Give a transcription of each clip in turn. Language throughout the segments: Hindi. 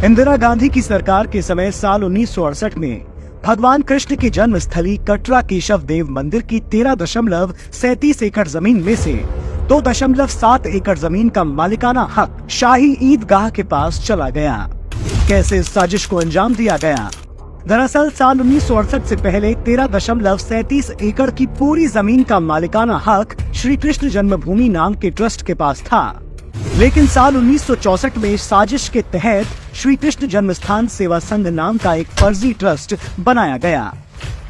इंदिरा गांधी की सरकार के समय साल 1968 में भगवान कृष्ण की जन्म स्थली कटरा केशव देव मंदिर की 13.37 एकड़ जमीन में से 2.7 एकड़ जमीन का मालिकाना हक शाही ईदगाह के पास चला गया। कैसे इस साजिश को अंजाम दिया गया? दरअसल साल 1968 से पहले 13.37 एकड़ की पूरी जमीन का मालिकाना हक श्री कृष्ण जन्मभूमि नाम के ट्रस्ट के पास था, लेकिन साल 1964 में साजिश के तहत श्री कृष्ण जन्मस्थान सेवा संघ नाम का एक फर्जी ट्रस्ट बनाया गया।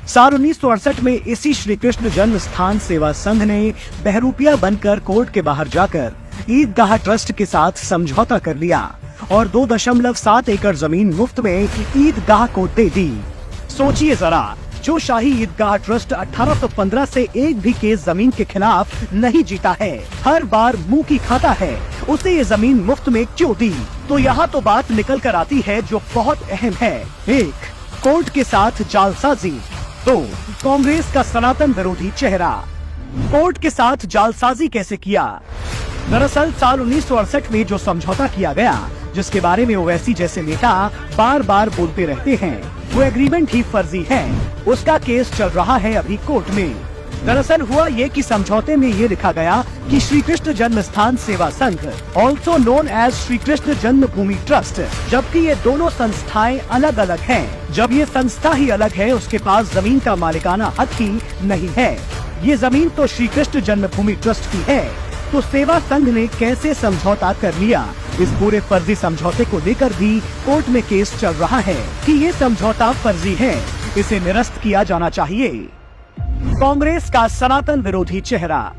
साल 1968 में इसी श्री कृष्ण जन्मस्थान सेवा संघ ने बहरूपिया बनकर कोर्ट के बाहर जाकर ईदगाह ट्रस्ट के साथ समझौता कर लिया और 2.7 एकड़ जमीन मुफ्त में ईदगाह को दे दी। सोचिए जरा, जो शाही ईदगाह ट्रस्ट 1815 से एक भी केस जमीन के खिलाफ नहीं जीता है, हर बार मुंह की खाता है, उसे ये जमीन मुफ्त में क्यों दी? तो यहाँ तो बात निकल कर आती है जो बहुत अहम है। 1. कोर्ट के साथ जालसाजी। 2. कांग्रेस का सनातन विरोधी चेहरा। कोर्ट के साथ जालसाजी कैसे किया? दरअसल साल 1968 में जो समझौता किया गया, जिसके बारे में ओवैसी जैसे नेता बार बार बोलते रहते हैं, वो एग्रीमेंट ही फर्जी है। उसका केस चल रहा है अभी कोर्ट में। दरअसल हुआ ये कि समझौते में ये लिखा गया कि Shri Krishna Janmasthan Seva Sangh, also known as Shri Krishna Janmabhoomi trust, जबकि ये दोनों संस्थाएं अलग अलग हैं। जब ये संस्था ही अलग है, उसके पास जमीन का मालिकाना हक ही नहीं है। ये जमीन तो श्री कृष्ण जन्मभूमि ट्रस्ट की है, तो सेवा संघ ने कैसे समझौता कर लिया? इस पूरे फर्जी समझौते को लेकर भी कोर्ट में केस चल रहा है कि ये समझौता फर्जी है, इसे निरस्त किया जाना चाहिए। कांग्रेस का सनातन विरोधी चेहरा।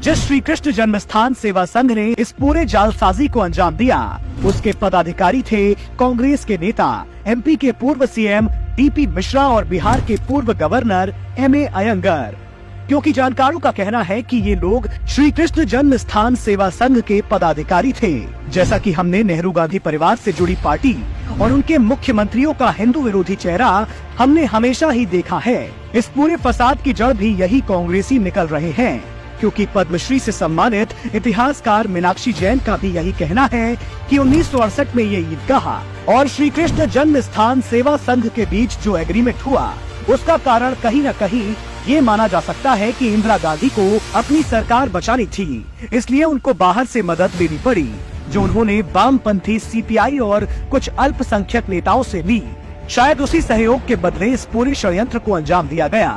जिस श्री कृष्ण जन्मस्थान सेवा संघ ने इस पूरे जालसाजी को अंजाम दिया, उसके पदाधिकारी थे कांग्रेस के नेता, एमपी के पूर्व सीएम डीपी मिश्रा और बिहार के पूर्व गवर्नर एमए अयंगर। क्योंकि जानकारों का कहना है कि ये लोग श्री कृष्ण जन्मस्थान सेवा संघ के पदाधिकारी थे। जैसा कि हमने नेहरू गांधी परिवार से जुड़ी पार्टी और उनके मुख्यमंत्रियों का हिंदू विरोधी चेहरा हमने हमेशा ही देखा है। इस पूरे फसाद की जड़ भी यही कांग्रेसी निकल रहे हैं, क्योंकि पद्मश्री से सम्मानित इतिहासकार मीनाक्षी जैन का भी यही कहना है कि 1968 में ये ईदगाह और श्री कृष्ण जन्मस्थान सेवा संघ के बीच जो एग्रीमेंट हुआ, उसका कारण कहीं न कहीं ये माना जा सकता है कि इंदिरा गांधी को अपनी सरकार बचानी थी, इसलिए उनको बाहर से मदद लेनी पड़ी, जो उन्होंने वामपंथी सीपीआई और कुछ अल्पसंख्यक नेताओं से ली। शायद उसी सहयोग के बदले इस पूरे षड्यंत्र को अंजाम दिया गया।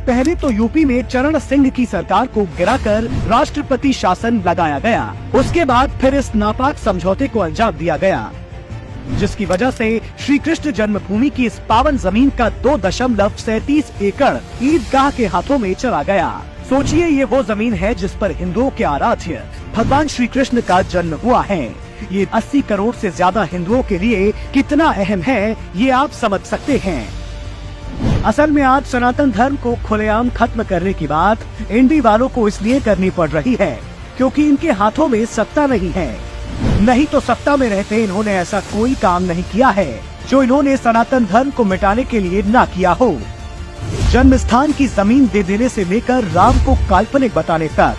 पहले तो यूपी में चरण सिंह की सरकार को गिराकर राष्ट्रपति शासन लगाया गया, उसके बाद फिर इस नापाक समझौते को अंजाम दिया गया, जिसकी वजह से श्री कृष्ण जन्मभूमि की इस पावन जमीन का 2.37 एकड़ ईदगाह के हाथों में चला गया। सोचिए, ये वो जमीन है जिस पर हिंदुओं के आराध्य भगवान श्री कृष्ण का जन्म हुआ है। ये 80 करोड़ से ज्यादा हिंदुओं के लिए कितना अहम है, ये आप समझ सकते हैं। असल में आज सनातन धर्म को खुलेआम खत्म करने की बात इंडी वालों को इसलिए करनी पड़ रही है क्योंकि इनके हाथों में सत्ता नहीं है। नहीं तो सत्ता में रहते इन्होंने ऐसा कोई काम नहीं किया है जो इन्होंने सनातन धर्म को मिटाने के लिए ना किया हो। जन्मस्थान की जमीन दे देने से लेकर राम को काल्पनिक बताने तक,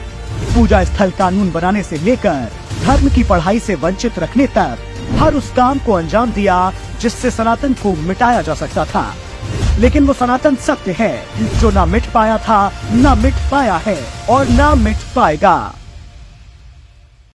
पूजा स्थल कानून बनाने से लेकर धर्म की पढ़ाई से वंचित रखने तक, हर उस काम को अंजाम दिया जिससे सनातन को मिटाया जा सकता था। लेकिन वो सनातन सत्य है जो ना मिट पाया था, ना मिट पाया है और ना मिट पाएगा।